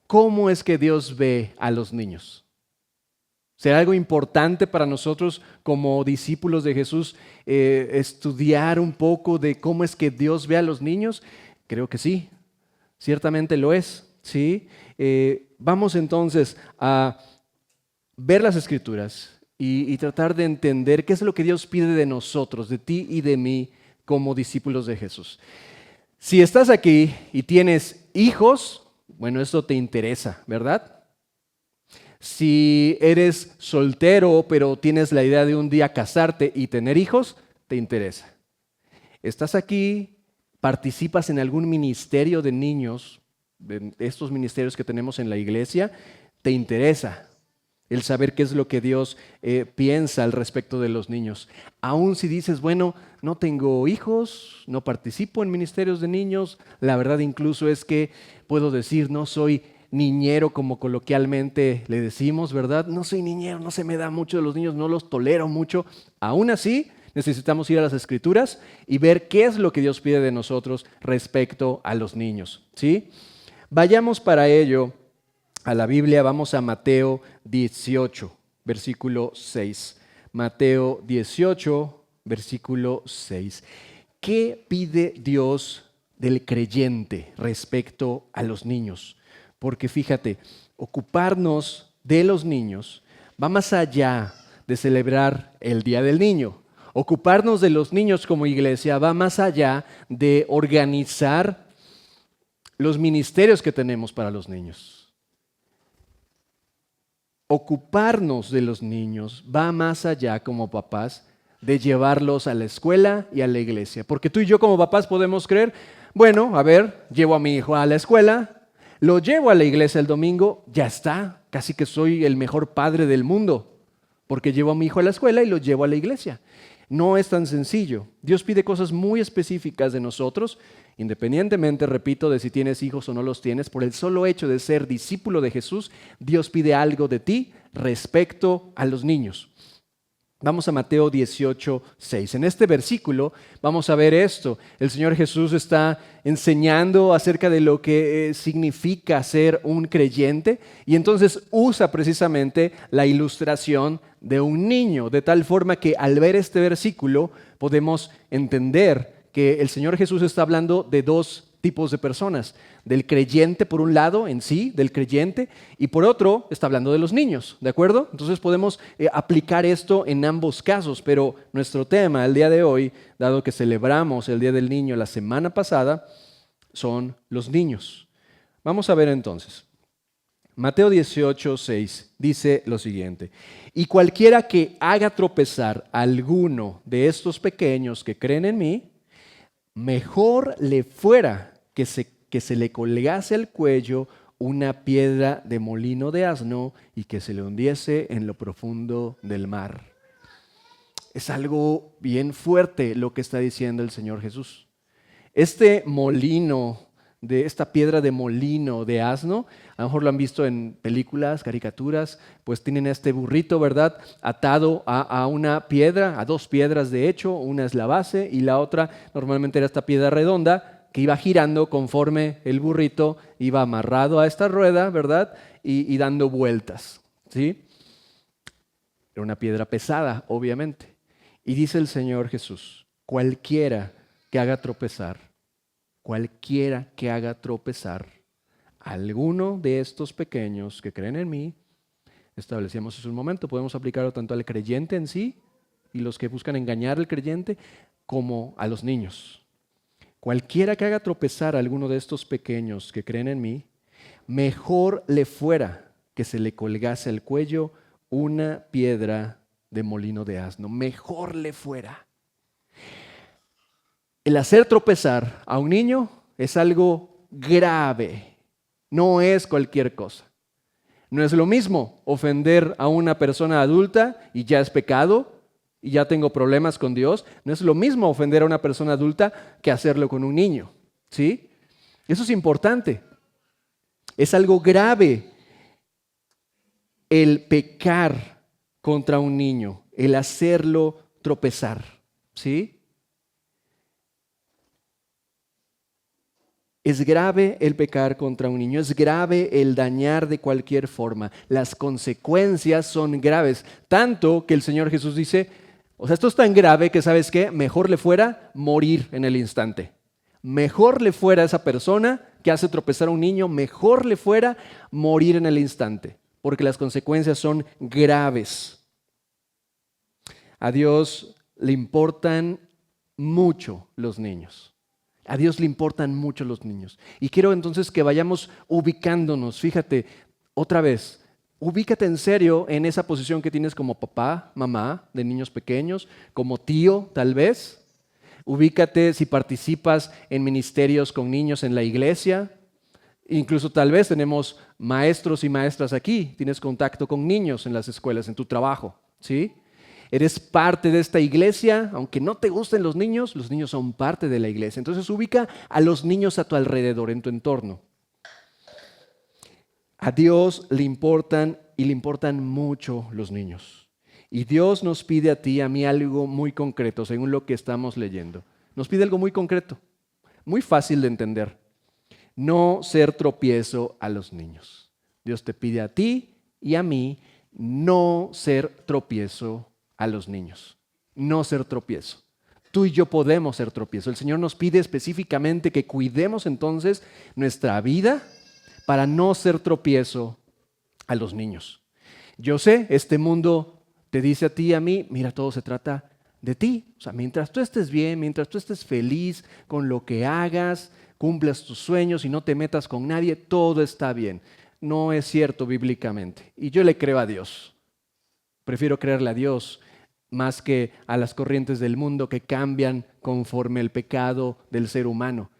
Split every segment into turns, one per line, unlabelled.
¿Cómo es que Dios ve a los niños? ¿Será algo importante para nosotros como discípulos de Jesús estudiar un poco de cómo es que Dios ve a los niños? Creo que sí, ciertamente lo es, ¿sí? Vamos entonces a ver las Escrituras y tratar de entender qué es lo que Dios pide de nosotros, de ti y de mí como discípulos de Jesús. Si estás aquí y tienes hijos, bueno, esto te interesa, ¿verdad? Si eres soltero, pero tienes la idea de un día casarte y tener hijos, te interesa. Estás aquí, participas en algún ministerio de niños, de estos ministerios que tenemos en la iglesia, te interesa el saber qué es lo que Dios piensa al respecto de los niños. Aún si dices, bueno, no tengo hijos, no participo en ministerios de niños, la verdad incluso es que puedo decir, no soy niñero como coloquialmente le decimos, ¿verdad? No soy niñero, no se me da mucho de los niños, no los tolero mucho. Aún así, necesitamos ir a las Escrituras y ver qué es lo que Dios pide de nosotros respecto a los niños, ¿sí? Vayamos para ello a la Biblia, vamos a Mateo 18, versículo 6. Mateo 18, versículo 6. ¿Qué pide Dios del creyente respecto a los niños? Porque fíjate, ocuparnos de los niños va más allá de celebrar el Día del Niño. Ocuparnos de los niños como iglesia va más allá de organizar los ministerios que tenemos para los niños. Ocuparnos de los niños va más allá como papás de llevarlos a la escuela y a la iglesia. Porque tú y yo como papás podemos creer, bueno, a ver, llevo a mi hijo a la escuela, lo llevo a la iglesia el domingo, ya está, casi que soy el mejor padre del mundo, porque llevo a mi hijo a la escuela y lo llevo a la iglesia. No es tan sencillo. Dios pide cosas muy específicas de nosotros, independientemente, repito, de si tienes hijos o no los tienes, por el solo hecho de ser discípulo de Jesús, Dios pide algo de ti respecto a los niños. Vamos a Mateo 18, 6. En este versículo vamos a ver esto. El Señor Jesús está enseñando acerca de lo que significa ser un creyente y entonces usa precisamente la ilustración de un niño, de tal forma que al ver este versículo podemos entender que el Señor Jesús está hablando de dos tipos de personas, del creyente por un lado en sí, del creyente, y por otro está hablando de los niños, ¿de acuerdo? Entonces podemos aplicar esto en ambos casos, pero nuestro tema el día de hoy, dado que celebramos el Día del Niño la semana pasada, son los niños. Vamos a ver entonces. Mateo 18, 6 dice lo siguiente: y cualquiera que haga tropezar a alguno de estos pequeños que creen en mí, mejor le fuera que se le colgase al cuello una piedra de molino de asno y que se le hundiese en lo profundo del mar. Es algo bien fuerte lo que está diciendo el Señor Jesús. Este molino, de esta piedra de molino de asno, a lo mejor lo han visto en películas, caricaturas, pues tienen este burrito, ¿verdad? Atado a una piedra, a dos piedras de hecho, una es la base y la otra normalmente era esta piedra redonda que iba girando conforme el burrito iba amarrado a esta rueda, ¿verdad? Y dando vueltas, ¿sí? Era una piedra pesada, obviamente. Y dice el Señor Jesús, cualquiera que haga tropezar a alguno de estos pequeños que creen en mí, establecíamos hace un momento, podemos aplicarlo tanto al creyente en sí y los que buscan engañar al creyente, como a los niños. Cualquiera que haga tropezar a alguno de estos pequeños que creen en mí, mejor le fuera que se le colgase al cuello una piedra de molino de asno. Mejor le fuera. El hacer tropezar a un niño es algo grave, no es cualquier cosa. No es lo mismo ofender a una persona adulta y ya es pecado y ya tengo problemas con Dios. No es lo mismo ofender a una persona adulta que hacerlo con un niño, ¿sí? Eso es importante. Es algo grave el pecar contra un niño, el hacerlo tropezar, ¿sí? Es grave el pecar contra un niño, es grave el dañar de cualquier forma. Las consecuencias son graves, tanto que el Señor Jesús dice, o sea, esto es tan grave que, ¿sabes qué? Mejor le fuera morir en el instante. Mejor le fuera a esa persona que hace tropezar a un niño, mejor le fuera morir en el instante, porque las consecuencias son graves. A Dios le importan mucho los niños. A Dios le importan mucho los niños. Y quiero entonces que vayamos ubicándonos. Fíjate, otra vez, ubícate en serio en esa posición que tienes como papá, mamá de niños pequeños, como tío tal vez. Ubícate si participas en ministerios con niños en la iglesia. Incluso tal vez tenemos maestros y maestras aquí. Tienes contacto con niños en las escuelas, en tu trabajo, ¿sí? Eres parte de esta iglesia, aunque no te gusten los niños son parte de la iglesia. Entonces ubica a los niños a tu alrededor, en tu entorno. A Dios le importan y le importan mucho los niños. Y Dios nos pide a ti y a mí algo muy concreto, según lo que estamos leyendo. Nos pide algo muy concreto, muy fácil de entender. No ser tropiezo a los niños. Dios te pide a ti y a mí no ser tropiezo a los niños. No ser tropiezo. Tú y yo podemos ser tropiezo. El Señor nos pide específicamente que cuidemos entonces nuestra vida para no ser tropiezo a los niños. Yo sé, este mundo te dice a ti y a mí, mira, todo se trata de ti. O sea, mientras tú estés bien, mientras tú estés feliz con lo que hagas, cumplas tus sueños y no te metas con nadie, todo está bien. No es cierto bíblicamente. Y yo le creo a Dios. Prefiero creerle a Dios más que a las corrientes del mundo que cambian conforme el pecado del ser humano.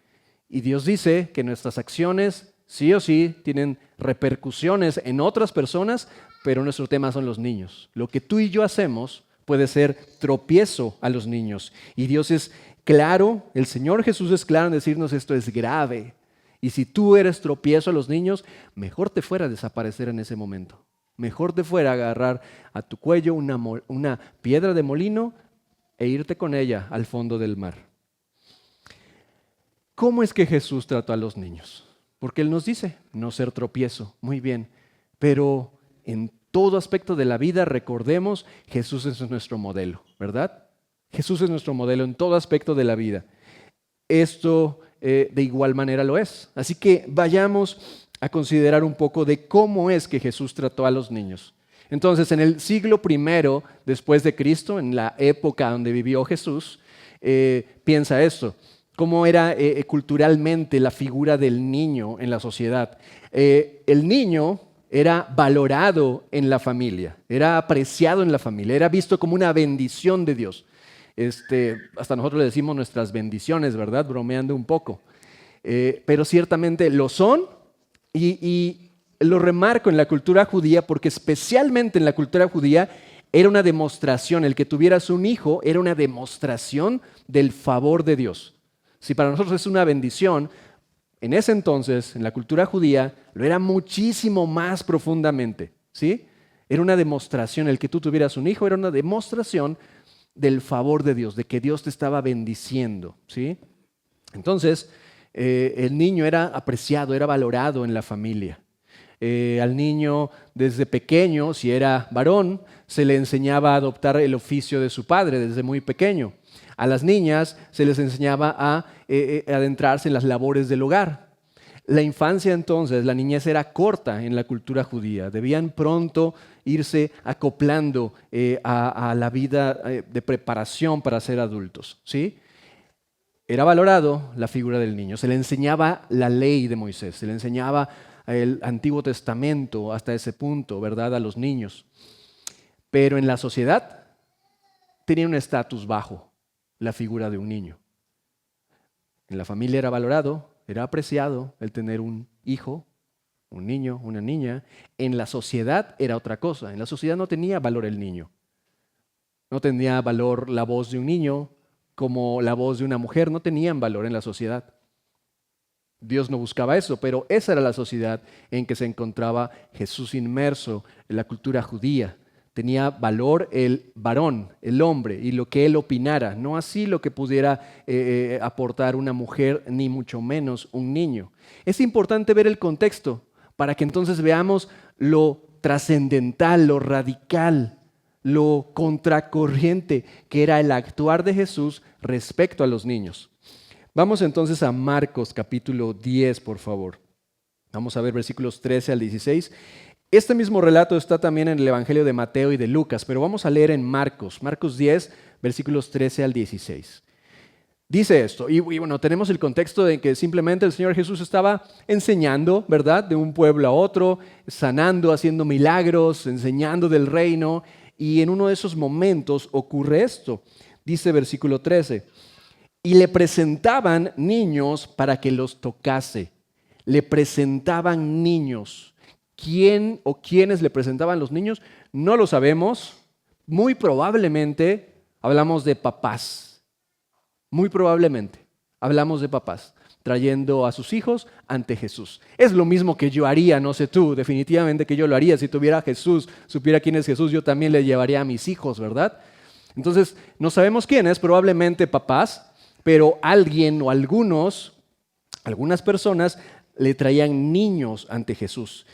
Y Dios dice que nuestras acciones sí o sí tienen repercusiones en otras personas, pero nuestro tema son los niños. Lo que tú y yo hacemos puede ser tropiezo a los niños. Y Dios es claro, el Señor Jesús es claro en decirnos esto es grave. Y si tú eres tropiezo a los niños, mejor te fuera a desaparecer en ese momento. Mejor te fuera a agarrar a tu cuello una piedra de molino e irte con ella al fondo del mar. ¿Cómo es que Jesús trató a los niños? Porque Él nos dice no ser tropiezo. Muy bien, pero en todo aspecto de la vida, recordemos, Jesús es nuestro modelo, ¿verdad? Jesús es nuestro modelo en todo aspecto de la vida. Esto de igual manera lo es. Así que vayamos a considerar un poco de cómo es que Jesús trató a los niños. Entonces, en el siglo I después de Cristo, en la época donde vivió Jesús, piensa esto, cómo era culturalmente la figura del niño en la sociedad. El niño era valorado en la familia, era apreciado en la familia, era visto como una bendición de Dios. Hasta nosotros le decimos nuestras bendiciones, ¿verdad? Bromeando un poco. Pero ciertamente lo son. Y lo remarco en la cultura judía porque especialmente en la cultura judía era una demostración, el que tuvieras un hijo era una demostración del favor de Dios. Si para nosotros es una bendición, en ese entonces, en la cultura judía, lo era muchísimo más profundamente, ¿sí? Era una demostración, el que tú tuvieras un hijo era una demostración del favor de Dios, de que Dios te estaba bendiciendo, ¿sí? Entonces, el niño era apreciado, era valorado en la familia. Al niño desde pequeño, si era varón, se le enseñaba a adoptar el oficio de su padre desde muy pequeño. A las niñas se les enseñaba a adentrarse en las labores del hogar. La infancia entonces, la niñez era corta en la cultura judía. Debían pronto irse acoplando a la vida de preparación para ser adultos, ¿sí? Era valorado la figura del niño, se le enseñaba la ley de Moisés, se le enseñaba el Antiguo Testamento hasta ese punto, ¿verdad?, a los niños. Pero en la sociedad tenía un estatus bajo la figura de un niño. En la familia era valorado, era apreciado el tener un hijo, un niño, una niña. En la sociedad era otra cosa, en la sociedad no tenía valor el niño. No tenía valor la voz de un niño, como la voz de una mujer, no tenían valor en la sociedad. Dios no buscaba eso, pero esa era la sociedad en que se encontraba Jesús inmerso en la cultura judía. Tenía valor el varón, el hombre, y lo que él opinara, no así lo que pudiera aportar una mujer, ni mucho menos un niño. Es importante ver el contexto para que entonces veamos lo trascendental, lo radical, lo contracorriente que era el actuar de Jesús respecto a los niños. Vamos entonces a Marcos capítulo 10, por favor. Vamos a ver versículos 13 al 16. Este mismo relato está también en el Evangelio de Mateo y de Lucas, pero vamos a leer en Marcos 10, versículos 13 al 16. Dice esto, y bueno, tenemos el contexto de que simplemente el Señor Jesús estaba enseñando, ¿verdad?, de un pueblo a otro, sanando, haciendo milagros, enseñando del reino, y en uno de esos momentos ocurre esto. Dice versículo 13, y le presentaban niños para que los tocase. Le presentaban niños. ¿Quién o quiénes le presentaban los niños? No lo sabemos. Muy probablemente hablamos de papás. Muy probablemente hablamos de papás trayendo a sus hijos ante Jesús. Es lo mismo que yo haría, no sé tú, definitivamente que yo lo haría. Si tuviera a Jesús, supiera quién es Jesús, yo también le llevaría a mis hijos, ¿verdad? Entonces, no sabemos quiénes, probablemente papás, pero alguien o algunas personas le traían niños ante Jesús.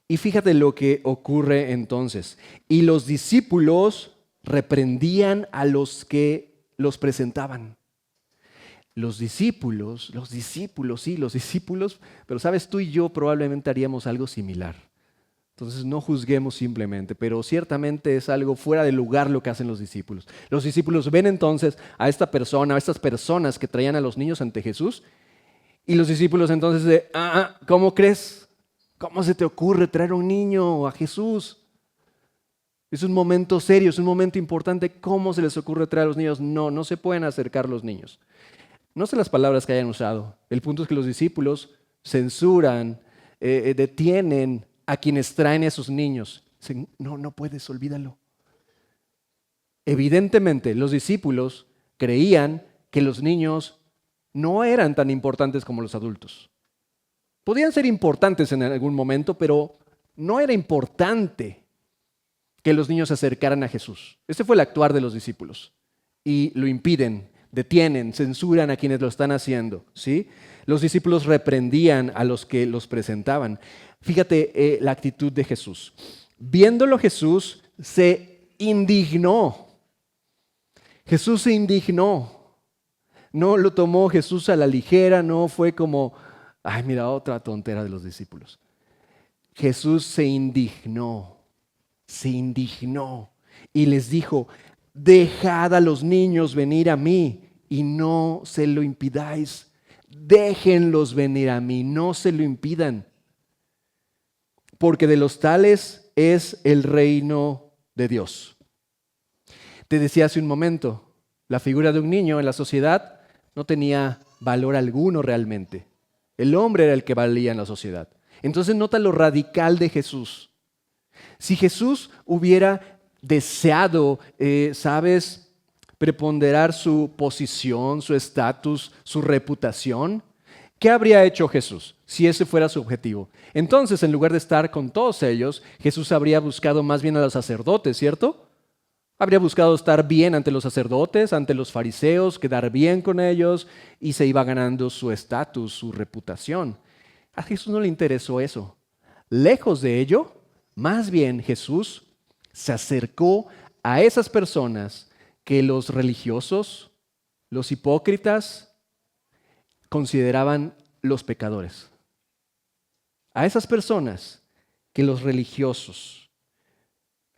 Y fíjate lo que ocurre entonces. Y los discípulos reprendían a los que los presentaban. Los discípulos, pero sabes, tú y yo probablemente haríamos algo similar. Entonces no juzguemos simplemente, pero ciertamente es algo fuera de lugar lo que hacen los discípulos. Los discípulos ven entonces a esta persona, a estas personas que traían a los niños ante Jesús, y los discípulos entonces ¿cómo crees? ¿Cómo se te ocurre traer a un niño a Jesús? Es un momento serio, es un momento importante. ¿Cómo se les ocurre traer a los niños? No se pueden acercar los niños. No sé las palabras que hayan usado. El punto es que los discípulos censuran, detienen a quienes traen a esos niños. Dicen, no puedes, olvídalo. Evidentemente, los discípulos creían que los niños no eran tan importantes como los adultos. Podían ser importantes en algún momento, pero no era importante que los niños se acercaran a Jesús. Ese fue el actuar de los discípulos. Y lo impiden, detienen, censuran a quienes lo están haciendo, ¿sí? Los discípulos reprendían a los que los presentaban. Fíjate la actitud de Jesús. Viéndolo Jesús se indignó. Jesús se indignó. No lo tomó Jesús a la ligera, no fue como, ay, mira, otra tontera de los discípulos. Jesús se indignó y les dijo, dejad a los niños venir a mí y no se lo impidáis. Déjenlos venir a mí, no se lo impidan. Porque de los tales es el reino de Dios. Te decía hace un momento, la figura de un niño en la sociedad no tenía valor alguno realmente. El hombre era el que valía en la sociedad. Entonces nota lo radical de Jesús. Si Jesús hubiera deseado, preponderar su posición, su estatus, su reputación, ¿qué habría hecho Jesús si ese fuera su objetivo? Entonces, en lugar de estar con todos ellos, Jesús habría buscado más bien a los sacerdotes, ¿cierto? Habría buscado estar bien ante los sacerdotes, ante los fariseos, quedar bien con ellos y se iba ganando su estatus, su reputación. A Jesús no le interesó eso. Lejos de ello, más bien Jesús se acercó a esas personas que los religiosos, los hipócritas, consideraban los pecadores. A esas personas que los religiosos,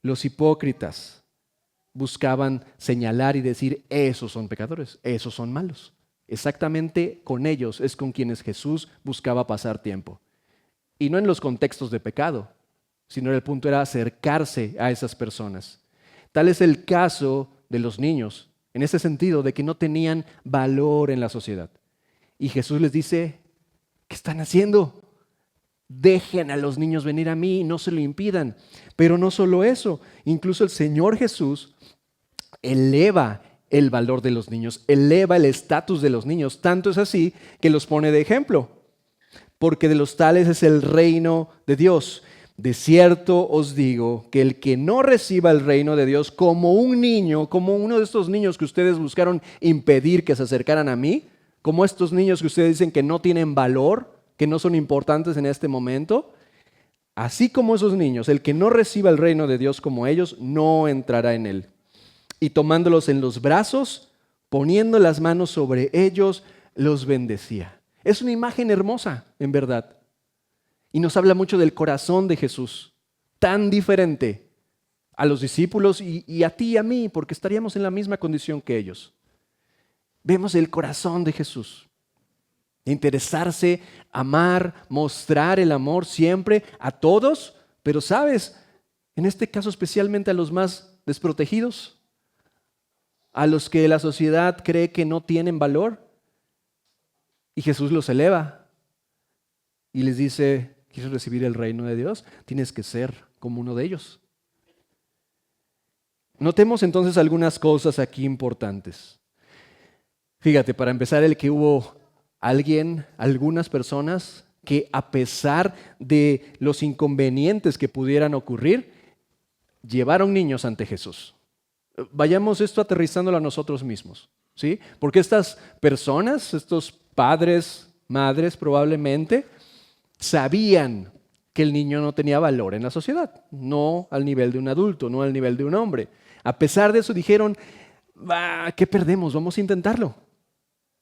los hipócritas, buscaban señalar y decir, esos son pecadores, esos son malos. Exactamente con ellos es con quienes Jesús buscaba pasar tiempo. Y no en los contextos de pecado, sino el punto era acercarse a esas personas. Tal es el caso de los niños, en ese sentido de que no tenían valor en la sociedad. Y Jesús les dice, ¿qué están haciendo? Dejen a los niños venir a mí, no se lo impidan. Pero no solo eso, incluso el Señor Jesús eleva el valor de los niños, eleva el estatus de los niños. Tanto es así que los pone de ejemplo, porque de los tales es el reino de Dios. De cierto os digo que el que no reciba el reino de Dios como un niño, como uno de estos niños que ustedes buscaron impedir que se acercaran a mí, como estos niños que ustedes dicen que no tienen valor, que no son importantes en este momento, así como esos niños, el que no reciba el reino de Dios como ellos, no entrará en él. Y tomándolos en los brazos, poniendo las manos sobre ellos, los bendecía. Es una imagen hermosa, en verdad. Y nos habla mucho del corazón de Jesús, tan diferente a los discípulos y a ti y a mí, porque estaríamos en la misma condición que ellos. Vemos el corazón de Jesús. Interesarse, amar, mostrar el amor siempre a todos, pero ¿sabes? En este caso especialmente a los más desprotegidos, a los que la sociedad cree que no tienen valor. Y Jesús los eleva y les dice: ¿quieres recibir el reino de Dios? Tienes que ser como uno de ellos. Notemos entonces algunas cosas aquí importantes. Fíjate, para empezar, el que hubo algunas personas que a pesar de los inconvenientes que pudieran ocurrir, llevaron niños ante Jesús. Vayamos esto aterrizándolo a nosotros mismos, ¿sí? Porque estas personas, estos padres, madres probablemente, sabían que el niño no tenía valor en la sociedad, no al nivel de un adulto, no al nivel de un hombre. A pesar de eso dijeron: ¿qué perdemos? Vamos a intentarlo.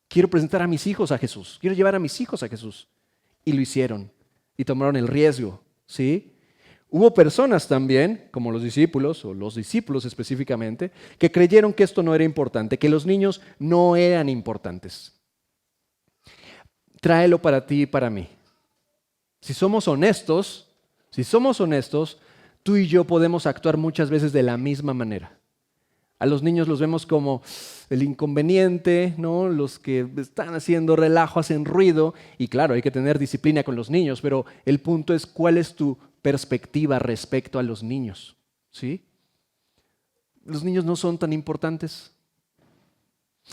Quiero presentar a mis hijos a Jesús, quiero llevar a mis hijos a Jesús. Y lo hicieron y tomaron el riesgo, ¿sí? Hubo personas también, como los discípulos, o los discípulos específicamente, que creyeron que esto no era importante, que los niños no eran importantes. Tráelo para ti y para mí. Si somos honestos, tú y yo podemos actuar muchas veces de la misma manera. A los niños los vemos como el inconveniente, ¿no? Los que están haciendo relajo, hacen ruido, y claro, hay que tener disciplina con los niños, pero el punto es: ¿cuál es tu perspectiva respecto a los niños? ¿Sí? Los niños no son tan importantes.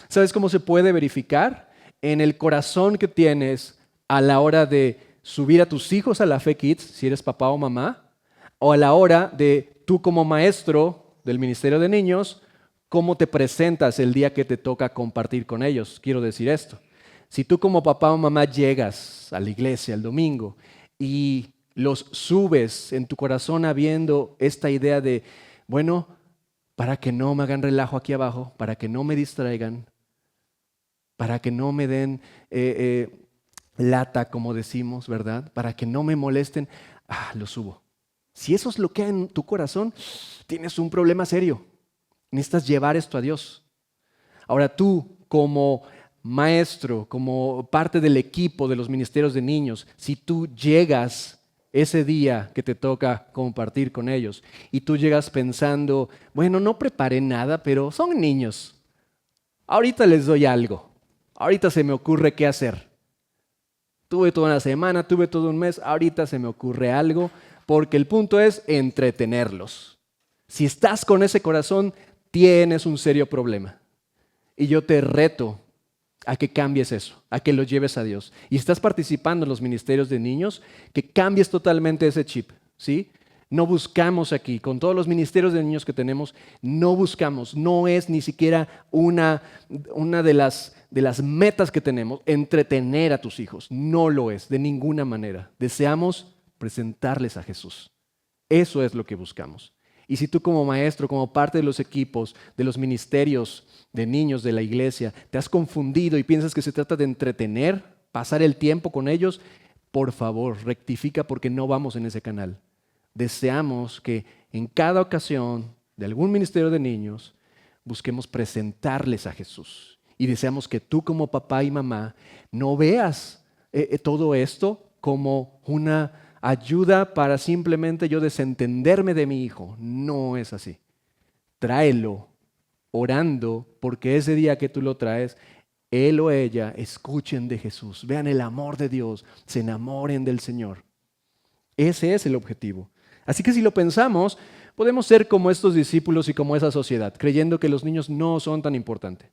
¿Sabes cómo se puede verificar? En el corazón que tienes a la hora de subir a tus hijos a la Fe Kids, si eres papá o mamá, o a la hora de tú como maestro del Ministerio de Niños, cómo te presentas el día que te toca compartir con ellos. Quiero decir esto: si tú como papá o mamá llegas a la iglesia el domingo y los subes en tu corazón habiendo esta idea de, bueno, para que no me hagan relajo aquí abajo, para que no me distraigan, para que no me den lata, como decimos, ¿verdad? Para que no me molesten, lo subo. Si eso es lo que hay en tu corazón, tienes un problema serio. Necesitas llevar esto a Dios. Ahora tú, como maestro, como parte del equipo de los ministerios de niños, si tú llegas ese día que te toca compartir con ellos y tú llegas pensando, bueno, no preparé nada, pero son niños. Ahorita les doy algo. Ahorita se me ocurre qué hacer. Tuve toda una semana, tuve todo un mes, ahorita se me ocurre algo, porque el punto es entretenerlos. Si estás con ese corazón, tienes un serio problema. Y yo te reto a que cambies eso, a que lo lleves a Dios. Y estás participando en los ministerios de niños, que cambies totalmente ese chip, ¿sí? No buscamos aquí, con todos los ministerios de niños que tenemos, no buscamos, no es ni siquiera una de las metas que tenemos, entretener a tus hijos. No lo es, de ninguna manera. Deseamos presentarles a Jesús. Eso es lo que buscamos. Y si tú como maestro, como parte de los equipos, de los ministerios de niños de la iglesia, te has confundido y piensas que se trata de entretener, pasar el tiempo con ellos, por favor, rectifica, porque no vamos en ese canal. Deseamos que en cada ocasión de algún ministerio de niños busquemos presentarles a Jesús. Y deseamos que tú como papá y mamá no veas todo esto como una ayuda para simplemente yo desentenderme de mi hijo. No es así. Tráelo orando, porque ese día que tú lo traes, él o ella escuchen de Jesús, vean el amor de Dios, se enamoren del Señor. Ese es el objetivo. Así que si lo pensamos, podemos ser como estos discípulos y como esa sociedad, creyendo que los niños no son tan importantes.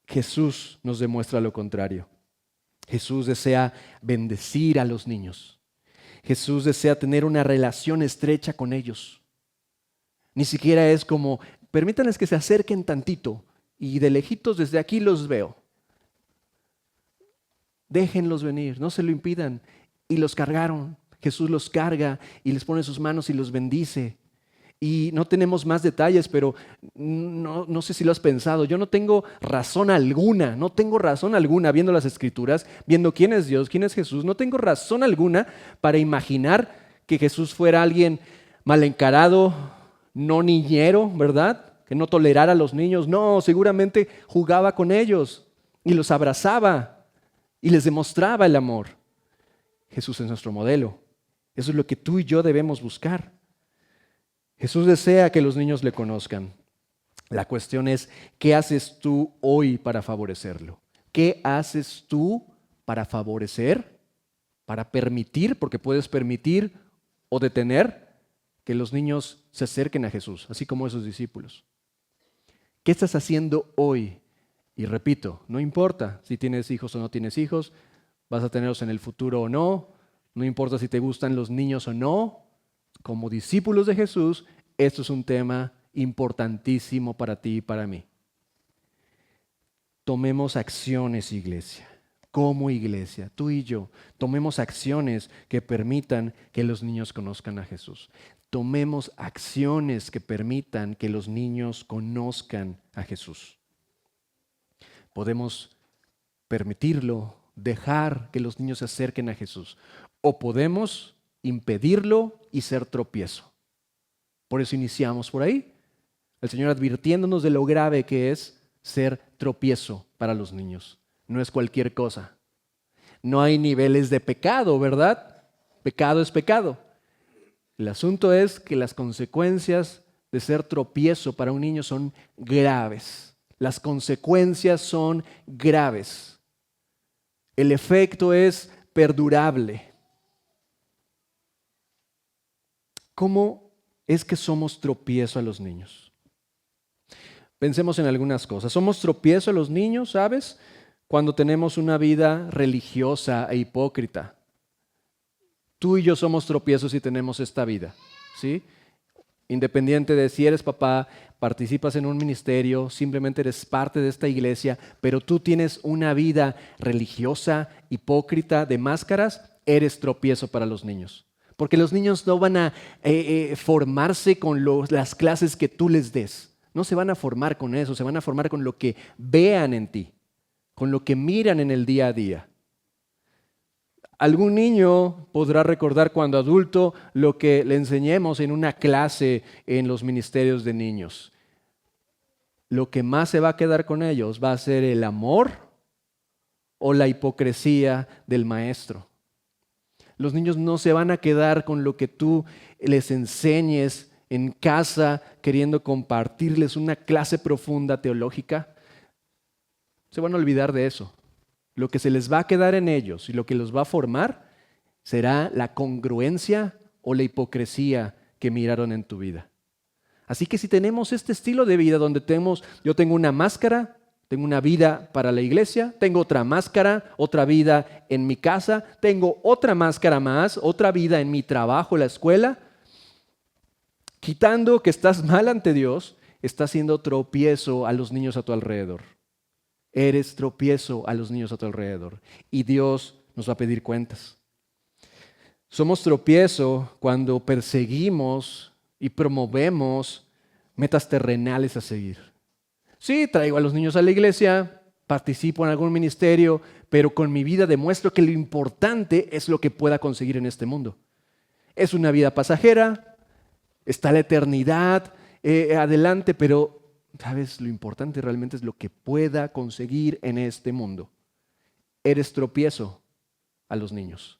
Jesús nos demuestra lo contrario. Jesús desea bendecir a los niños. Jesús desea tener una relación estrecha con ellos. Ni siquiera es como, permítanles que se acerquen tantito y de lejitos desde aquí los veo. Déjenlos venir, no se lo impidan. Y los cargaron. Jesús los carga y les pone sus manos y los bendice. Y no tenemos más detalles, pero no sé si lo has pensado. Yo no tengo razón alguna viendo las Escrituras, viendo quién es Dios, quién es Jesús. No tengo razón alguna para imaginar que Jesús fuera alguien mal encarado, no niñero, ¿verdad? Que no tolerara a los niños. No, seguramente jugaba con ellos y los abrazaba y les demostraba el amor. Jesús es nuestro modelo. Eso es lo que tú y yo debemos buscar. Jesús desea que los niños le conozcan. La cuestión es, ¿qué haces tú hoy para favorecerlo? ¿Qué haces tú para favorecer, para permitir, porque puedes permitir o detener que los niños se acerquen a Jesús, así como esos discípulos? ¿Qué estás haciendo hoy? Y repito, no importa si tienes hijos o no tienes hijos, vas a tenerlos en el futuro o no, no importa si te gustan los niños o no, como discípulos de Jesús, esto es un tema importantísimo para ti y para mí. Tomemos acciones, iglesia, como iglesia, tú y yo, tomemos acciones que permitan que los niños conozcan a Jesús. Tomemos acciones que permitan que los niños conozcan a Jesús. Podemos permitirlo, dejar que los niños se acerquen a Jesús, o podemos impedirlo y ser tropiezo. Por eso iniciamos por ahí. El Señor advirtiéndonos de lo grave que es ser tropiezo para los niños. No es cualquier cosa. No hay niveles de pecado, ¿verdad? Pecado es pecado. El asunto es que las consecuencias de ser tropiezo para un niño son graves. Las consecuencias son graves. El efecto es perdurable. ¿Cómo es que somos tropiezo a los niños? Pensemos en algunas cosas. Somos tropiezo a los niños, ¿sabes? Cuando tenemos una vida religiosa e hipócrita. Tú y yo somos tropiezos si tenemos esta vida, ¿sí? Independiente de si eres papá, participas en un ministerio, simplemente eres parte de esta iglesia, pero tú tienes una vida religiosa, hipócrita, de máscaras, eres tropiezo para los niños. Porque los niños no van a formarse con las clases que tú les des. No se van a formar con eso, se van a formar con lo que vean en ti, con lo que miran en el día a día. Algún niño podrá recordar cuando adulto lo que le enseñemos en una clase en los ministerios de niños. Lo que más se va a quedar con ellos va a ser el amor o la hipocresía del maestro. Los niños no se van a quedar con lo que tú les enseñes en casa queriendo compartirles una clase profunda teológica. Se van a olvidar de eso. Lo que se les va a quedar en ellos y lo que los va a formar será la congruencia o la hipocresía que miraron en tu vida. Así que si tenemos este estilo de vida donde yo tengo una máscara, tengo una vida para la iglesia, tengo otra máscara, otra vida en mi casa, tengo otra máscara más, otra vida en mi trabajo, la escuela. Quitando que estás mal ante Dios, estás siendo tropiezo a los niños a tu alrededor. Eres tropiezo a los niños a tu alrededor. Y Dios nos va a pedir cuentas. Somos tropiezo cuando perseguimos y promovemos metas terrenales a seguir. Sí, traigo a los niños a la iglesia, participo en algún ministerio, pero con mi vida demuestro que lo importante es lo que pueda conseguir en este mundo. Es una vida pasajera, está la eternidad adelante, pero ¿sabes? Lo importante realmente es lo que pueda conseguir en este mundo. Eres tropiezo a los niños.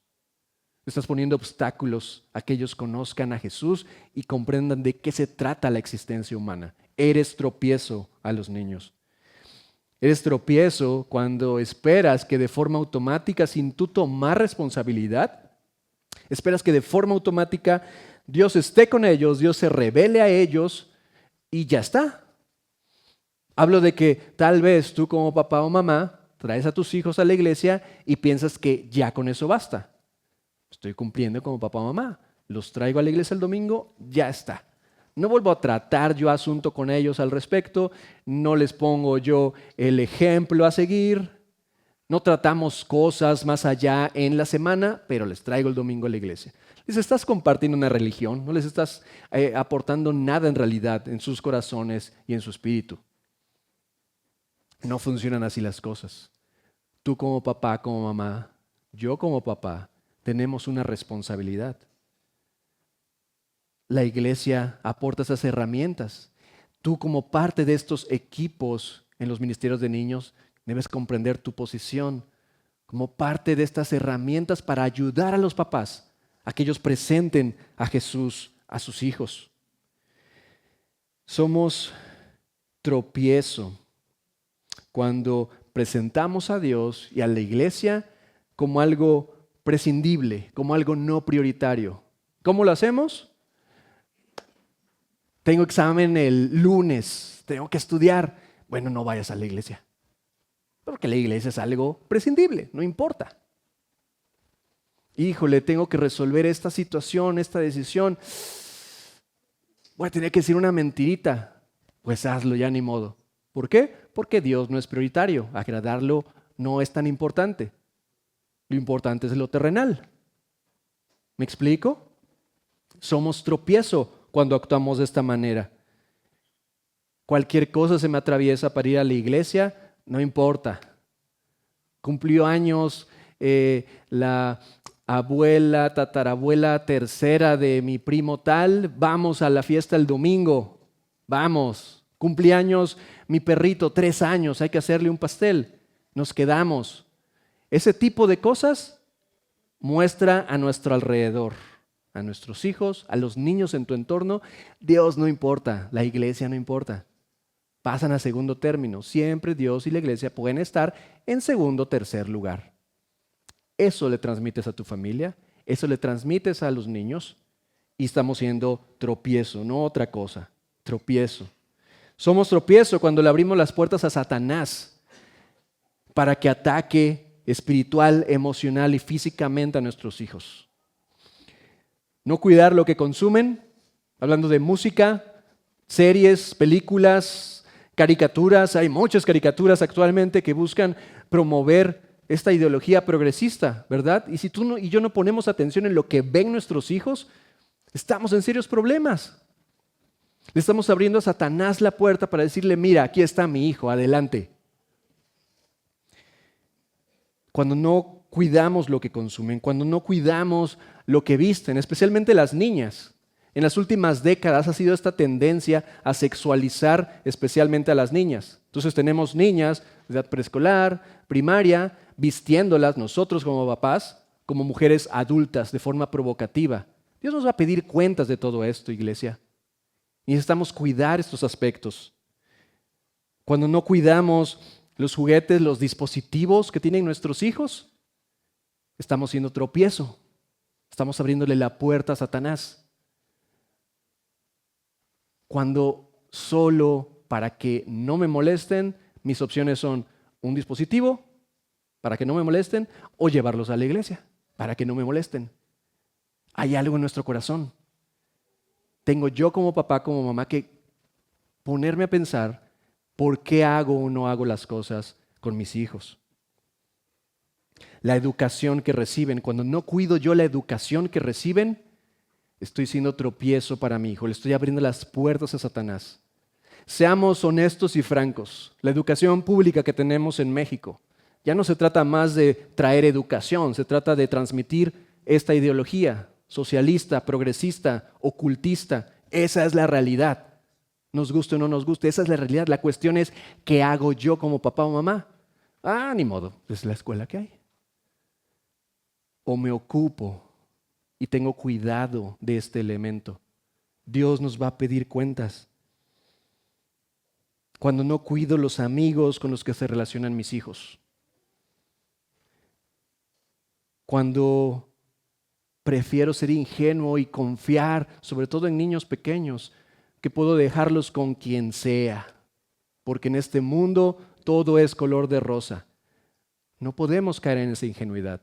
Estás poniendo obstáculos a que ellos conozcan a Jesús y comprendan de qué se trata la existencia humana. Eres tropiezo a los niños. Eres tropiezo cuando esperas que de forma automática, sin tú tomar responsabilidad, esperas que de forma automática Dios esté con ellos, Dios se revele a ellos y ya está. Hablo de que tal vez tú como papá o mamá traes a tus hijos a la iglesia y piensas que ya con eso basta. Estoy cumpliendo como papá o mamá. Los traigo a la iglesia el domingo, ya está. No vuelvo a tratar yo asunto con ellos al respecto, no les pongo yo el ejemplo a seguir, no tratamos cosas más allá en la semana, pero les traigo el domingo a la iglesia. Les estás compartiendo una religión, no les estás aportando nada en realidad en sus corazones y en su espíritu. No funcionan así las cosas. Tú como papá, como mamá, yo como papá, tenemos una responsabilidad. La iglesia aporta esas herramientas. Tú como parte de estos equipos en los ministerios de niños debes comprender tu posición como parte de estas herramientas para ayudar a los papás a que ellos presenten a Jesús a sus hijos. Somos tropiezo cuando presentamos a Dios y a la iglesia como algo prescindible, como algo no prioritario. ¿Cómo lo hacemos? Tengo examen el lunes, tengo que estudiar. Bueno, no vayas a la iglesia. Porque la iglesia es algo prescindible, no importa. Híjole, tengo que resolver esta situación, esta decisión. Voy a tener que decir una mentirita. Pues hazlo ya, ni modo. ¿Por qué? Porque Dios no es prioritario. Agradarlo no es tan importante. Lo importante es lo terrenal. ¿Me explico? Somos tropiezo cuando actuamos de esta manera. Cualquier cosa se me atraviesa para ir a la iglesia, no importa. Cumplió años la abuela, tatarabuela tercera de mi primo tal, vamos a la fiesta el domingo, vamos. Cumpleaños mi perrito, 3 años, hay que hacerle un pastel, nos quedamos. Ese tipo de cosas muestra a nuestro alrededor, a nuestros hijos, a los niños en tu entorno, Dios no importa, la iglesia no importa. Pasan a segundo término. Siempre Dios y la iglesia pueden estar en segundo o tercer lugar. Eso le transmites a tu familia, eso le transmites a los niños y estamos siendo tropiezo, no otra cosa, tropiezo. Somos tropiezo cuando le abrimos las puertas a Satanás para que ataque espiritual, emocional y físicamente a nuestros hijos. No cuidar lo que consumen, hablando de música, series, películas, caricaturas. Hay muchas caricaturas actualmente que buscan promover esta ideología progresista, ¿verdad? Y si tú y yo no ponemos atención en lo que ven nuestros hijos, estamos en serios problemas. Le estamos abriendo a Satanás la puerta para decirle, mira, aquí está mi hijo, adelante. Cuando no cuidamos lo que consumen, cuando no cuidamos lo que visten, especialmente las niñas. En las últimas décadas ha sido esta tendencia a sexualizar especialmente a las niñas. Entonces tenemos niñas de edad preescolar, primaria, vistiéndolas nosotros como papás, como mujeres adultas de forma provocativa. Dios nos va a pedir cuentas de todo esto, iglesia. Necesitamos cuidar estos aspectos. Cuando no cuidamos los juguetes, los dispositivos que tienen nuestros hijos, estamos siendo tropiezo. Estamos abriéndole la puerta a Satanás. Cuando solo para que no me molesten, mis opciones son un dispositivo para que no me molesten o llevarlos a la iglesia para que no me molesten. Hay algo en nuestro corazón. Tengo yo como papá, como mamá, que ponerme a pensar por qué hago o no hago las cosas con mis hijos. La educación que reciben, cuando no cuido yo la educación que reciben, estoy siendo tropiezo para mi hijo, le estoy abriendo las puertas a Satanás. Seamos honestos y francos. La educación pública que tenemos en México ya no se trata más de traer educación, se trata de transmitir esta ideología socialista, progresista, ocultista. Esa es la realidad. Nos guste o no nos guste, esa es la realidad. La cuestión es, ¿qué hago yo como papá o mamá? Ni modo, es la escuela que hay. O me ocupo y tengo cuidado de este elemento. Dios nos va a pedir cuentas. Cuando no cuido los amigos con los que se relacionan mis hijos. Cuando prefiero ser ingenuo y confiar, sobre todo en niños pequeños, que puedo dejarlos con quien sea, porque en este mundo todo es color de rosa. No podemos caer en esa ingenuidad.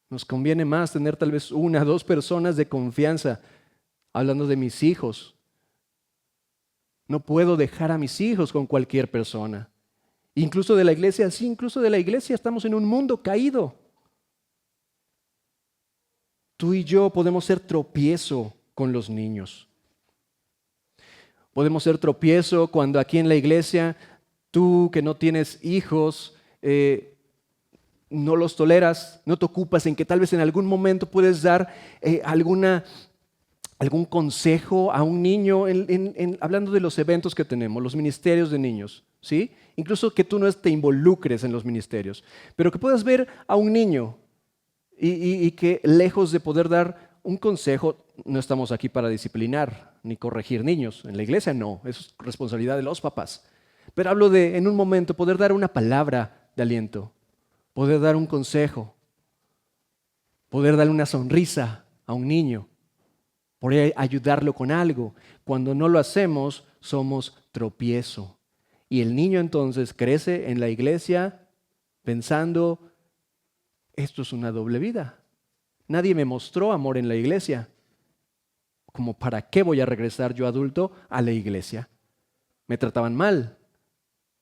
Nos conviene más tener tal vez 1 o 2 personas de confianza. Hablando de mis hijos, no puedo dejar a mis hijos con cualquier persona. Incluso de la iglesia, sí, incluso de la iglesia estamos en un mundo caído. Tú y yo podemos ser tropiezo con los niños. Podemos ser tropiezo cuando aquí en la iglesia, tú que no tienes hijos, no los toleras, no te ocupas en que tal vez en algún momento puedes dar algún consejo a un niño, hablando de los eventos que tenemos, los ministerios de niños, ¿sí? Incluso que tú no te involucres en los ministerios, pero que puedas ver a un niño y que lejos de poder dar un consejo, no estamos aquí para disciplinar ni corregir niños. En la iglesia no, eso es responsabilidad de los papás. Pero hablo de, en un momento, poder dar una palabra de aliento, poder dar un consejo, poder darle una sonrisa a un niño, poder ayudarlo con algo. Cuando no lo hacemos, somos tropiezo. Y el niño entonces crece en la iglesia pensando, esto es una doble vida. Nadie me mostró amor en la iglesia. ¿Como para qué voy a regresar yo adulto a la iglesia? Me trataban mal.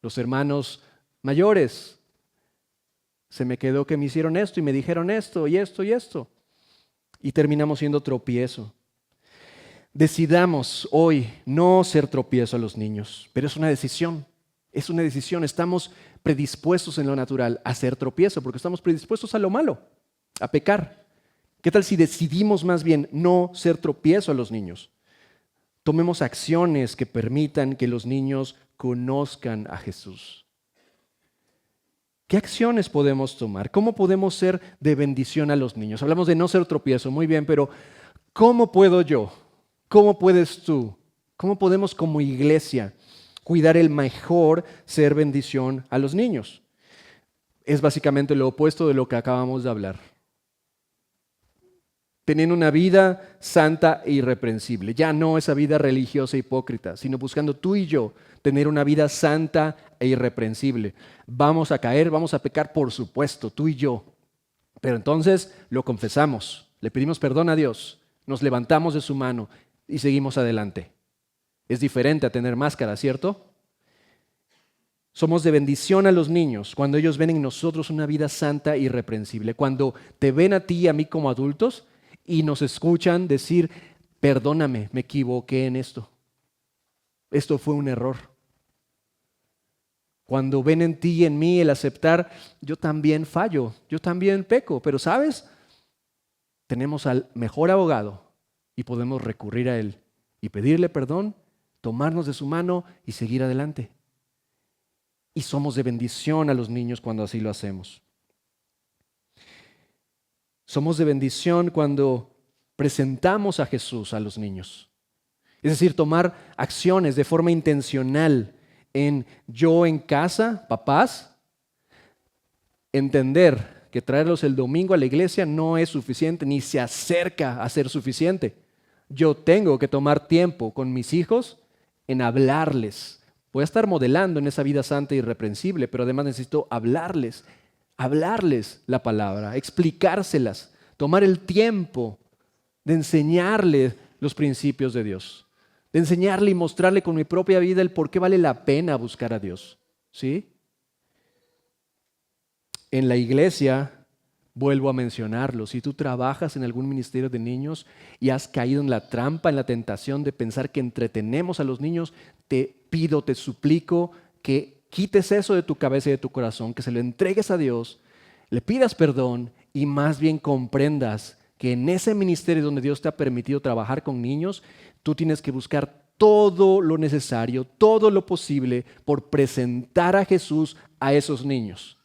Los hermanos mayores. Se me quedó que me hicieron esto y me dijeron esto y esto y esto. Y terminamos siendo tropiezo. Decidamos hoy no ser tropiezo a los niños, pero es una decisión. Es una decisión. Estamos predispuestos en lo natural a ser tropiezo porque estamos predispuestos a lo malo, a pecar. ¿Qué tal si decidimos más bien no ser tropiezo a los niños? Tomemos acciones que permitan que los niños conozcan a Jesús. ¿Qué acciones podemos tomar? ¿Cómo podemos ser de bendición a los niños? Hablamos de no ser tropiezo, muy bien, pero ¿cómo puedo yo? ¿Cómo puedes tú? ¿Cómo podemos como iglesia cuidar el mejor ser bendición a los niños? Es básicamente lo opuesto de lo que acabamos de hablar. Teniendo una vida santa e irreprensible. Ya no esa vida religiosa e hipócrita, sino buscando tú y yo tener una vida santa e irreprensible. Vamos a caer, vamos a pecar, por supuesto, tú y yo. Pero entonces lo confesamos, le pedimos perdón a Dios, nos levantamos de su mano y seguimos adelante. Es diferente a tener máscara, ¿cierto? Somos de bendición a los niños cuando ellos ven en nosotros una vida santa e irreprensible. Cuando te ven a ti y a mí como adultos, y nos escuchan decir, perdóname, me equivoqué en esto. Esto fue un error. Cuando ven en ti y en mí el aceptar, yo también fallo, yo también peco, pero ¿sabes? Tenemos al mejor abogado y podemos recurrir a él y pedirle perdón, tomarnos de su mano y seguir adelante. Y somos de bendición a los niños cuando así lo hacemos. Somos de bendición cuando presentamos a Jesús a los niños. Es decir, tomar acciones de forma intencional yo en casa, papás, entender que traerlos el domingo a la iglesia no es suficiente ni se acerca a ser suficiente. Yo tengo que tomar tiempo con mis hijos en hablarles. Voy a estar modelando en esa vida santa y irreprensible, pero además necesito hablarles la palabra, explicárselas, tomar el tiempo de enseñarle los principios de Dios, de enseñarle y mostrarle con mi propia vida el por qué vale la pena buscar a Dios. ¿Sí? En la iglesia, vuelvo a mencionarlo, si tú trabajas en algún ministerio de niños y has caído en la trampa, en la tentación de pensar que entretenemos a los niños, te pido, te suplico que quites eso de tu cabeza y de tu corazón, que se lo entregues a Dios, le pidas perdón y más bien comprendas que en ese ministerio donde Dios te ha permitido trabajar con niños, tú tienes que buscar todo lo necesario, todo lo posible por presentar a Jesús a esos niños.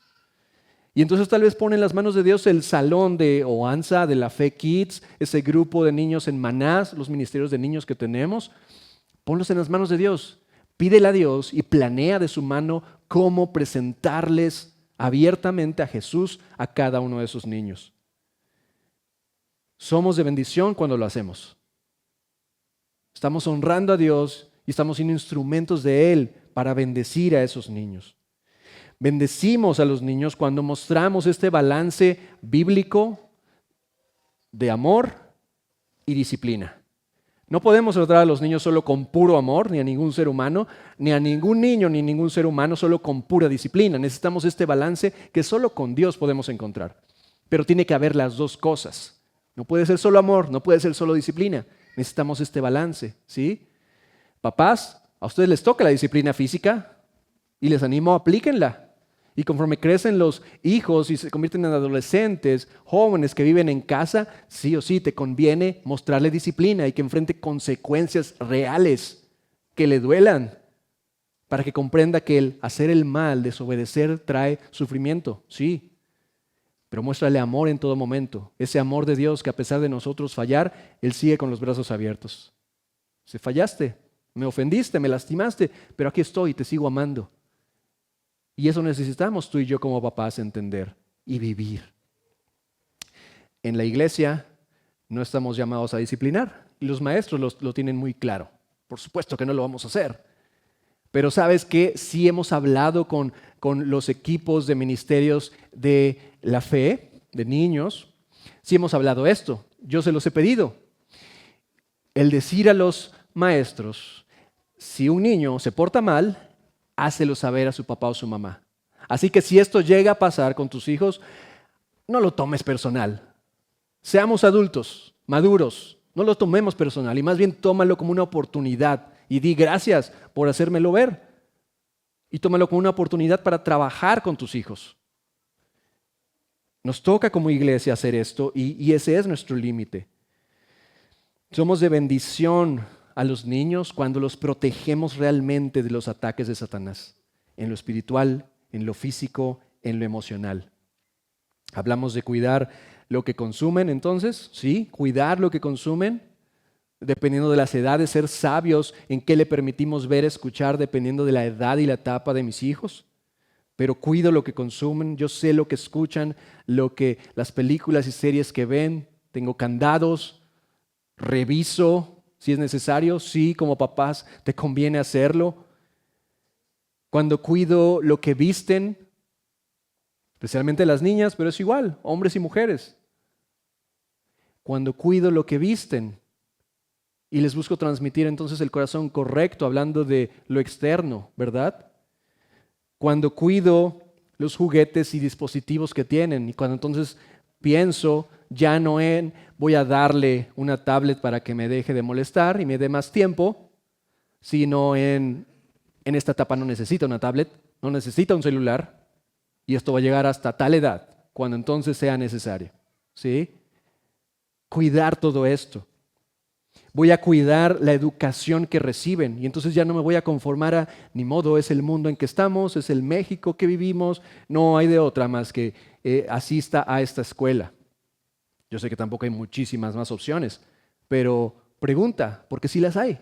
Y entonces tal vez pon en las manos de Dios el salón de Oanza, de la Fe Kids, ese grupo de niños en Manás, los ministerios de niños que tenemos, ponlos en las manos de Dios. Pídele a Dios y planea de su mano cómo presentarles abiertamente a Jesús a cada uno de esos niños. Somos de bendición cuando lo hacemos. Estamos honrando a Dios y estamos siendo instrumentos de Él para bendecir a esos niños. Bendecimos a los niños cuando mostramos este balance bíblico de amor y disciplina. No podemos tratar a los niños solo con puro amor, ni a ningún ser humano, ni a ningún niño, ni ningún ser humano solo con pura disciplina. Necesitamos este balance que solo con Dios podemos encontrar. Pero tiene que haber las dos cosas. No puede ser solo amor, no puede ser solo disciplina. Necesitamos este balance, ¿sí? Papás, a ustedes les toca la disciplina física y les animo, aplíquenla. Y conforme crecen los hijos y se convierten en adolescentes, jóvenes que viven en casa, sí o sí te conviene mostrarle disciplina y que enfrente consecuencias reales que le duelan para que comprenda que el hacer el mal, desobedecer, trae sufrimiento, sí. Pero muéstrale amor en todo momento, ese amor de Dios que a pesar de nosotros fallar, Él sigue con los brazos abiertos. Si fallaste, me ofendiste, me lastimaste, pero aquí estoy y te sigo amando. Y eso necesitamos tú y yo como papás entender y vivir. En la iglesia no estamos llamados a disciplinar y los maestros lo tienen muy claro. Por supuesto que no lo vamos a hacer. Pero sabes que sí hemos hablado con los equipos de ministerios de la fe, de niños, sí hemos hablado esto. Yo se los he pedido. El decir a los maestros, si un niño se porta mal, hácelo saber a su papá o su mamá. Así que si esto llega a pasar con tus hijos, no lo tomes personal. Seamos adultos, maduros, no lo tomemos personal y más bien tómalo como una oportunidad y di gracias por hacérmelo ver. Y tómalo como una oportunidad para trabajar con tus hijos. Nos toca como iglesia hacer esto y ese es nuestro límite. Somos de bendición a los niños cuando los protegemos realmente de los ataques de Satanás, en lo espiritual, en lo físico, en lo emocional. Hablamos de cuidar lo que consumen, entonces, sí, cuidar lo que consumen, dependiendo de las edades, ser sabios en qué le permitimos ver, escuchar, dependiendo de la edad y la etapa de mis hijos. Pero cuido lo que consumen, yo sé lo que escuchan, las películas y series que ven, tengo candados, reviso si es necesario, sí, como papás te conviene hacerlo. Cuando cuido lo que visten, especialmente las niñas, pero es igual, hombres y mujeres. Cuando cuido lo que visten y les busco transmitir entonces el corazón correcto, hablando de lo externo, ¿verdad? Cuando cuido los juguetes y dispositivos que tienen y cuando entonces pienso ya no en voy a darle una tablet para que me deje de molestar y me dé más tiempo, sino en esta etapa no necesita una tablet, no necesita un celular y esto va a llegar hasta tal edad, cuando entonces sea necesario. ¿Sí? Cuidar todo esto. Voy a cuidar la educación que reciben y entonces ya no me voy a conformar a ni modo, es el mundo en que estamos, es el México que vivimos, no hay de otra más que asista a esta escuela. Yo sé que tampoco hay muchísimas más opciones, pero pregunta, porque sí las hay.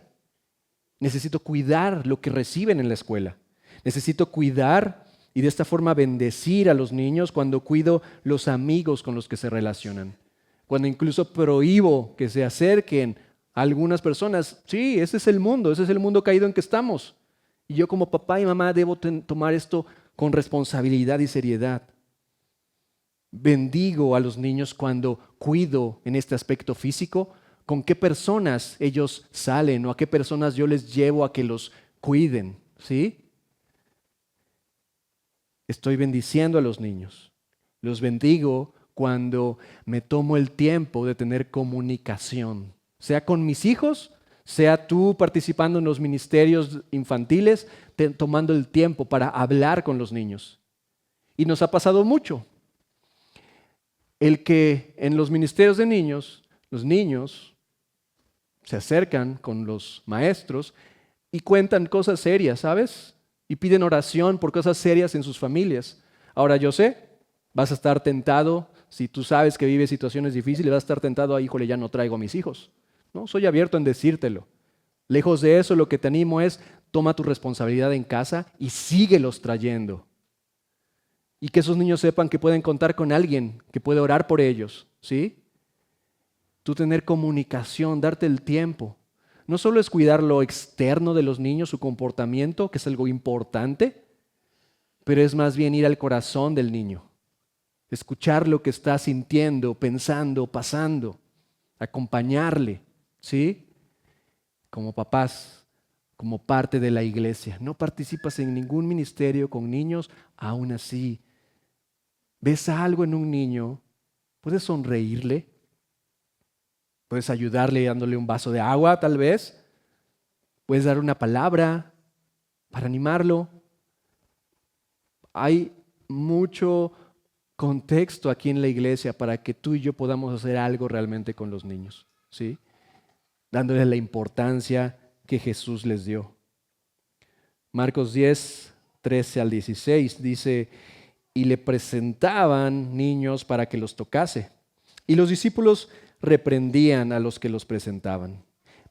Necesito cuidar lo que reciben en la escuela. Necesito cuidar y de esta forma bendecir a los niños cuando cuido los amigos con los que se relacionan. Cuando incluso prohíbo que se acerquen a algunas personas. Sí, ese es el mundo caído en que estamos. Y yo como papá y mamá debo tomar esto con responsabilidad y seriedad. Bendigo a los niños cuando cuido en este aspecto físico, con qué personas ellos salen o a qué personas yo les llevo a que los cuiden, ¿sí? Estoy bendiciendo a los niños. Los bendigo cuando me tomo el tiempo de tener comunicación, sea con mis hijos, sea tú participando en los ministerios infantiles, tomando el tiempo para hablar con los niños. Y nos ha pasado mucho. El que en los ministerios de niños, los niños se acercan con los maestros y cuentan cosas serias, ¿sabes? Y piden oración por cosas serias en sus familias. Ahora yo sé, vas a estar tentado, si tú sabes que vives situaciones difíciles, vas a estar tentado a, híjole, ya no traigo a mis hijos. No, soy abierto en decírtelo. Lejos de eso, lo que te animo es, toma tu responsabilidad en casa y síguelos trayendo. Y que esos niños sepan que pueden contar con alguien que puede orar por ellos, ¿sí? Tú tener comunicación, darte el tiempo. No solo es cuidar lo externo de los niños, su comportamiento, que es algo importante, pero es más bien ir al corazón del niño, escuchar lo que está sintiendo, pensando, pasando, acompañarle, ¿sí? Como papás, como parte de la iglesia. No participas en ningún ministerio con niños, aún así. ¿Ves algo en un niño? ¿Puedes sonreírle? ¿Puedes ayudarle dándole un vaso de agua, tal vez? ¿Puedes dar una palabra para animarlo? Hay mucho contexto aquí en la iglesia para que tú y yo podamos hacer algo realmente con los niños, ¿sí? Dándoles la importancia que Jesús les dio. Marcos 10, 13 al 16 dice, y le presentaban niños para que los tocase. Y los discípulos reprendían a los que los presentaban.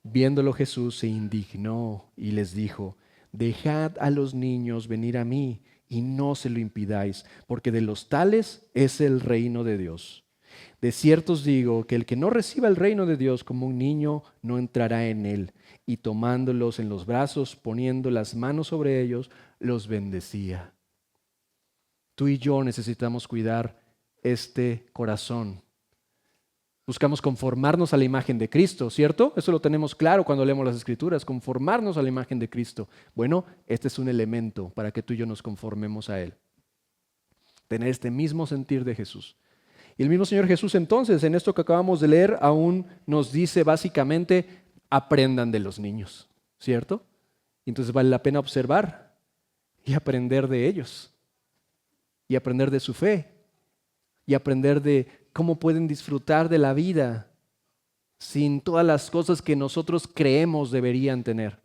Viéndolo Jesús se indignó y les dijo, dejad a los niños venir a mí y no se lo impidáis, porque de los tales es el reino de Dios. De cierto os digo que el que no reciba el reino de Dios como un niño no entrará en él. Y tomándolos en los brazos, poniendo las manos sobre ellos, los bendecía. Tú y yo necesitamos cuidar este corazón. Buscamos conformarnos a la imagen de Cristo, ¿cierto? Eso lo tenemos claro cuando leemos las Escrituras, conformarnos a la imagen de Cristo. Bueno, este es un elemento para que tú y yo nos conformemos a Él. Tener este mismo sentir de Jesús. Y el mismo Señor Jesús entonces, en esto que acabamos de leer, aún nos dice básicamente, aprendan de los niños, ¿cierto? Entonces vale la pena observar y aprender de ellos, y aprender de su fe, y aprender de cómo pueden disfrutar de la vida sin todas las cosas que nosotros creemos deberían tener.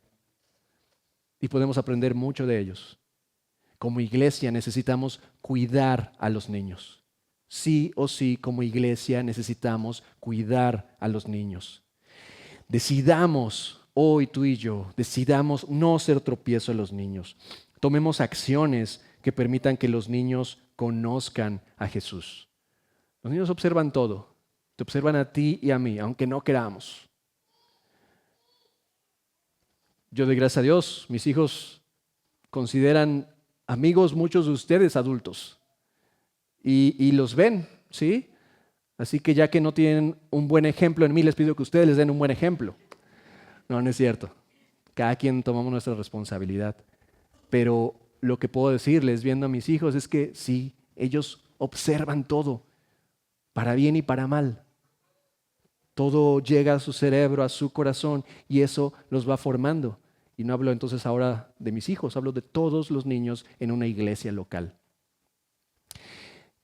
Y podemos aprender mucho de ellos. Como iglesia necesitamos cuidar a los niños. Sí o sí, como iglesia necesitamos cuidar a los niños. Decidamos, hoy tú y yo, decidamos no ser tropiezo a los niños. Tomemos acciones que permitan que los niños conozcan a Jesús. Los niños observan todo, te observan a ti y a mí, aunque no queramos. Yo doy gracias a Dios, mis hijos consideran amigos muchos de ustedes adultos y los ven, ¿sí? Así que ya que no tienen un buen ejemplo en mí, les pido que ustedes les den un buen ejemplo. No, no es cierto. Cada quien tomamos nuestra responsabilidad. Pero lo que puedo decirles viendo a mis hijos es que sí, ellos observan todo, para bien y para mal. Todo llega a su cerebro, a su corazón, y eso los va formando. Y no hablo entonces ahora de mis hijos, hablo de todos los niños en una iglesia local.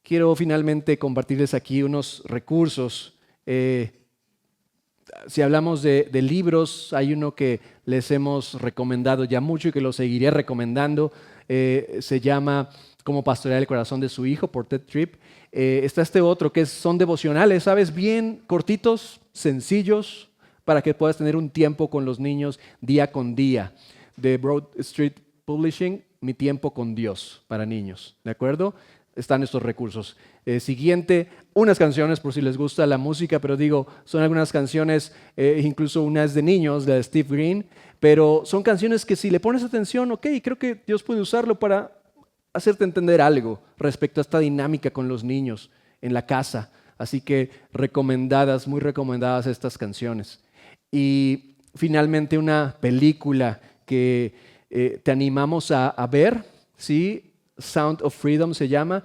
Quiero finalmente compartirles aquí unos recursos. Si hablamos de libros, hay uno que les hemos recomendado ya mucho y que lo seguiré recomendando. Se llama Cómo pastorear el corazón de su hijo, por Ted Tripp. Está este otro que son devocionales, ¿sabes? Bien cortitos, sencillos, para que puedas tener un tiempo con los niños día con día. De Broad Street Publishing, Mi tiempo con Dios para niños, ¿de acuerdo? Están estos recursos. Siguiente, unas canciones por si les gusta la música, pero digo, son algunas canciones, incluso unas de niños, de Steve Green, pero son canciones que si le pones atención, ok, creo que Dios puede usarlo para hacerte entender algo respecto a esta dinámica con los niños en la casa. Así que recomendadas, muy recomendadas estas canciones. Y finalmente una película que te animamos a ver, ¿sí? Sound of Freedom se llama.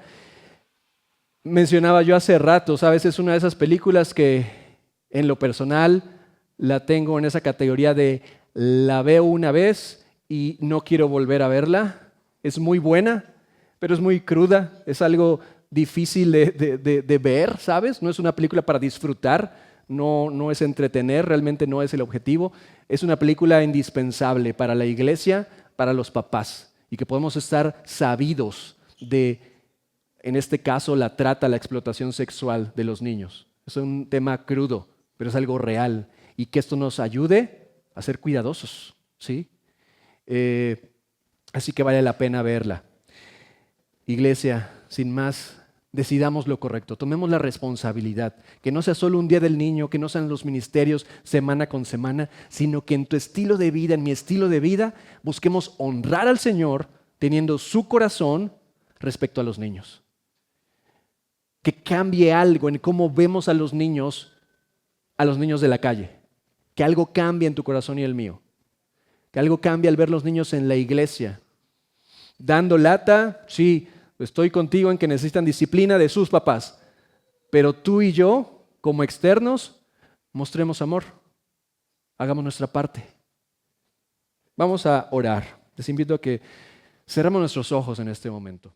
Mencionaba yo hace rato, ¿sabes? Es una de esas películas que en lo personal la tengo en esa categoría de la veo una vez y no quiero volver a verla. Es muy buena, pero es muy cruda, es algo difícil de ver, ¿sabes? No es una película para disfrutar, no es entretener, realmente no es el objetivo. Es una película indispensable para la iglesia, para los papás, y que podemos estar sabidos de, en este caso, la trata, la explotación sexual de los niños. Es un tema crudo, pero es algo real, y que esto nos ayude a ser cuidadosos, ¿sí? Así que vale la pena verla. Iglesia, sin más, decidamos lo correcto, tomemos la responsabilidad, que no sea solo un día del niño, que no sean los ministerios semana con semana, sino que en tu estilo de vida, en mi estilo de vida, busquemos honrar al Señor, teniendo su corazón respecto a los niños. Que cambie algo en cómo vemos a los niños de la calle. Que algo cambie en tu corazón y el mío. Que algo cambie al ver los niños en la iglesia. Dando lata, sí, estoy contigo en que necesitan disciplina de sus papás. Pero tú y yo, como externos, mostremos amor. Hagamos nuestra parte. Vamos a orar. Les invito a que cerremos nuestros ojos en este momento.